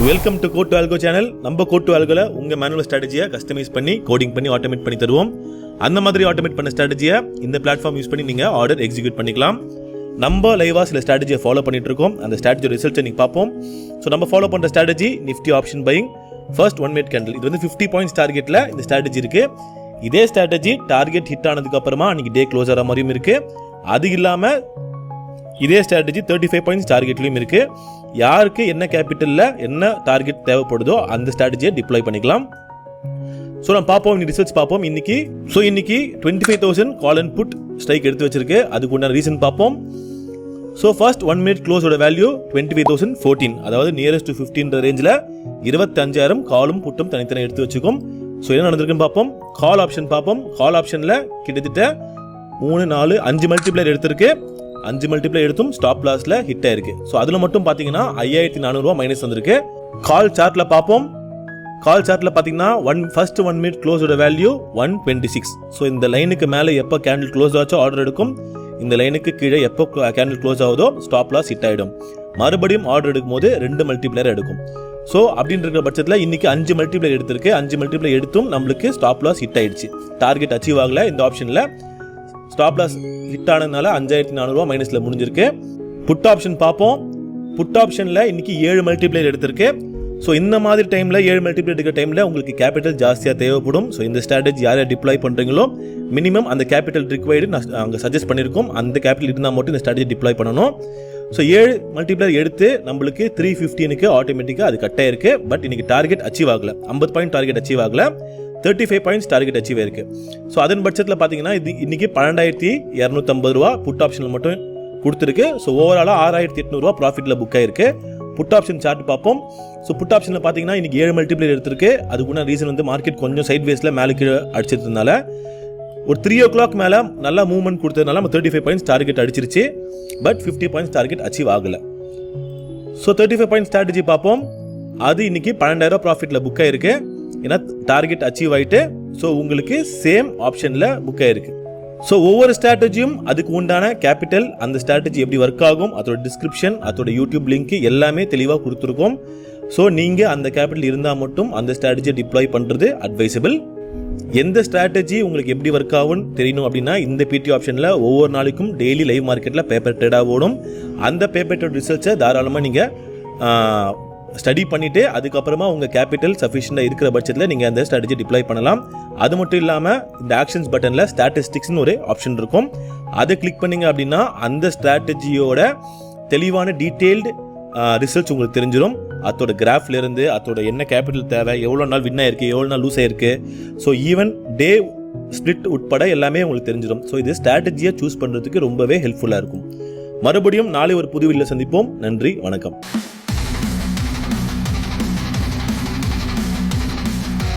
Welcome to code to algo channel. நம்ம code to ஆல்கோல உங்க மேனுவல் ஸ்ட்ராட்டஜியை கஸ்டமைஸ் பண்ணி கோடிங் பண்ணி ஆட்டோமேட் பண்ணி தருவோம். அந்த மாதிரி ஆட்டோமேட் பண்ண ஸ்ட்ராட்டஜியை இந்த பிளாட்ஃபார்ம் யூஸ் பண்ணி நீங்க ஆர்டர் எக்ஸிக்யூட் பண்ணிக்கலாம். நம்ம லைவா சில ஸ்ட்ராட்டஜியை ஃபாலோ பண்ணிட்டு இருக்கோம். அந்த ஸ்ட்ராட்டஜி ரிசல்ட்டை நீங்க பார்ப்போம். ஸோ நம்ம ஃபாலோ பண்ற strategy Nifty option buying first 1 minute candle. இது வந்து 50 பாயிண்ட்ஸ் டார்கெட்ல இந்த ஸ்ட்ராட்டஜி இருக்கு. இதே ஸ்ட்ராட்டஜி டார்கெட் ஹிட் ஆனதுக்கு அப்புறமா அன்னைக்கு டே க்ளோஸ் ஆகிற மாதிரியும் இருக்கு. அது இல்லாம இதே ஸ்ட்ராட்டஜி 35 பாயிண்ட்ஸ் டார்கெட்லையும் இருக்கு. யாருக்கு என்ன கேபிட்டல்ல என்ன டார்கெட் தேவைப்படுதோ அந்த ஸ்ட்ராட்டஜியை டிப்ளாய் பண்ணிக்கலாம். ஸோ நம்ம பார்ப்போம், ரிசல்ட்ஸ் பார்ப்போம். இன்னைக்கு 25,000 கால் அண்ட் புட் ஸ்ட்ரைக் எடுத்து வச்சிருக்கு. அதுக்கு உண்டான ரீசன் பார்ப்போம். ஸோ ஃபர்ஸ்ட் 1 minute க்ளோஸோட வேல்யூ 25,014, அதாவது நியரஸ்ட் டு 15 ரேஞ்சில் 25,000 காலும் புட்டும் தனித்தனி எடுத்து வச்சுக்கும். ஸோ என்ன நடந்திருக்குன்னு பார்ப்போம். கால் ஆப்ஷன் பார்ப்போம். கால் ஆப்ஷனில் கிட்டத்தட்ட 3, 4, 5 மல்டிப்ளையர் எடுத்திருக்கு. 5 மல்டிப்ளை எடுத்தும் ஸ்டாப் லாஸ்ல ஹிட் ஆயிருக்கு. ஸோ அதில் மட்டும் பார்த்தீங்கன்னா 5,400 மைனஸ் வந்திருக்கு. கால் சார்ட்ல பார்ப்போம். கால் சார்ட்ல பார்த்தீங்கன்னா ஃபர்ஸ்ட் 1 minute க்ளோஸோட வேல்யூ 126. ஸோ இந்த லைனுக்கு மேலே எப்போ கேண்டில் க்ளோஸ் ஆச்சோ ஆர்டர் எடுக்கும். இந்த லைனுக்கு கீழே எப்போ கேண்டில் க்ளோஸ் ஆகுதோ ஸ்டாப் லாஸ் ஹிட் ஆகிடும். மறுபடியும் ஆர்டர் எடுக்கும் போது 2 மல்டிப்ளையர் எடுக்கும். ஸோ அப்படின்னு இருக்கிற பட்சத்தில் இன்னைக்கு 5 மல்டிப்ளை எடுத்திருக்கு. 5 மல்டிப்ளை எடுத்தும் நம்மளுக்கு ஸ்டாப் லாஸ் ஹிட் ஆயிடுச்சு. டார்கெட் அச்சீவ் ஆகல. இந்த ஆப்ஷனில் ஸ்டாப் லாஸ் ஹிட் ஆனதுனால 5,400 மைனஸ்ல முடிஞ்சிருக்கு. புட் ஆப்ஷன் பார்ப்போம். புட் ஆப்ஷன்ல இன்னைக்கு 7 மல்டிப்ளையர் எடுத்திருக்கு. ஸோ இந்த மாதிரி டைம்ல 7 மல்டிப்ளை எடுக்கிற டைம்ல உங்களுக்கு கேபிட்டல் ஜாஸ்தியாக தேவைப்படும். ஸோ இந்த ஸ்ட்ராட்டஜி யாரை டிப்ளாய் பண்றீங்களோ மினிமம் அந்த கேபிட்டல் ரிக்வயர்டு நான் அங்கே சஜஸ்ட் பண்ணியிருக்கோம். அந்த கேபிட்டல் இருந்தால் மட்டும் இந்த ஸ்ட்ராட்டஜி டிப்ளாய் பண்ணணும். ஸோ 7 மல்டிப்ளையர் எடுத்து நம்மளுக்கு 315க்கு ஆட்டோமேட்டிக்காக அது கட் ஆயிருக்கு. பட் இன்னைக்கு டார்கெட் அச்சீவ் ஆகல. 50 பாயிண்ட் டார்கெட் அச்சீவ் ஆகல. 35 பாயிண்ட்ஸ் டார்கெட் அச்சீவ் ஆயிருக்கு. ஸோ அதன் பட்சத்தில் பார்த்தீங்கன்னா இது இன்னைக்கு 12,250 புட் ஆப்ஷனில் மட்டும் கொடுத்துருக்கு. ஸோ ஓவராலாக 6,800 ப்ராஃபிட்ல புக் ஆயிருக்கு. புட் ஆப்ஷன் சார்ட் பார்ப்போம். ஸோ புட் ஆப்ஷனில் பார்த்தீங்கன்னா இன்னைக்கு 7 மல்டிப்ளையர் எடுத்திருக்கு. அதுக்குள்ள ரீசன் வந்து மார்க்கெட் கொஞ்சம் சைட் வேஸ்ல மேலே கீழே அடிச்சதுனால ஒரு 3 o'clock மேலே நல்லா மூவ்மெண்ட் கொடுத்ததுனால நம்ம 35 பாயிண்ட்ஸ் டார்கெட் அடிச்சிருச்சு. பட் 50 பாயிண்ட்ஸ் டார்கெட் அச்சீவ் ஆகல. ஸோ 35 பாயிண்ட் ஸ்ட்ராட்டஜி பார்ப்போம். அது இன்னைக்கு 12,000 ப்ராஃபிட்ல புக் ஆயிருக்கு. ஏன்னா டார்கெட் அச்சீவ் ஆயிட்டு. ஸோ உங்களுக்கு சேம் ஆப்ஷனில் புக் ஆயிருக்கு. ஸோ ஒவ்வொரு ஸ்ட்ராட்டஜியும் அதுக்கு உண்டான கேபிட்டல், அந்த ஸ்ட்ராட்டஜி எப்படி ஒர்க் ஆகும், அதோட டிஸ்கிரிப்ஷன், அதோட யூடியூப் லிங்க் எல்லாமே தெளிவாக கொடுத்துருக்கோம். ஸோ நீங்கள் அந்த கேபிட்டல் இருந்தால் மட்டும் அந்த ஸ்ட்ராட்டஜியை டிப்ளாய் பண்ணுறது அட்வைசபிள். எந்த ஸ்ட்ராட்டஜி உங்களுக்கு எப்படி ஒர்க் ஆகும்னு தெரியணும் அப்படின்னா இந்த பிடி ஆப்ஷனில் ஒவ்வொரு நாளைக்கும் டெய்லி லைவ் மார்க்கெட்டில் பேப்பர் ட்ரேடாக ஓடும். அந்த பேப்பர் ட்ரேட் ரிசல்ட்ஸை தாராளமாக நீங்கள் ஸ்டடி பண்ணிட்டு அதுக்கப்புறமா உங்கள் கேபிட்டல் சஃபிஷியண்டாக இருக்கிற பட்சத்தில் நீங்கள் அந்த ஸ்ட்ராட்டஜி டிப்ளாய் பண்ணலாம். அது மட்டும் இல்லாமல் இந்த ஆக்ஷன்ஸ் பட்டனில் ஸ்டாட்டிஸ்டிக்ஸ்னு ஒரு ஆப்ஷன் இருக்கும். அதை கிளிக் பண்ணீங்க அப்படின்னா அந்த ஸ்ட்ராட்டஜியோட தெளிவான டீட்டெயில்டு ரிசல்ட்ஸ் உங்களுக்கு தெரிஞ்சிடும். அதோட கிராஃப்ல இருந்து அதோட என்ன கேபிட்டல் தேவை, எவ்வளோ நாள் வின் ஆயிருக்கு, எவ்வளோ நாள் லூஸ் ஆயிருக்கு, ஸோ ஈவன் டே ஸ்பிளிட் உட்பட எல்லாமே உங்களுக்கு தெரிஞ்சிடும். ஸோ இது ஸ்ட்ராட்டஜியை சூஸ் பண்ணுறதுக்கு ரொம்பவே ஹெல்ப்ஃபுல்லாக இருக்கும். மறுபடியும் நாளை ஒரு புது வீடியோவில் சந்திப்போம். நன்றி, வணக்கம்.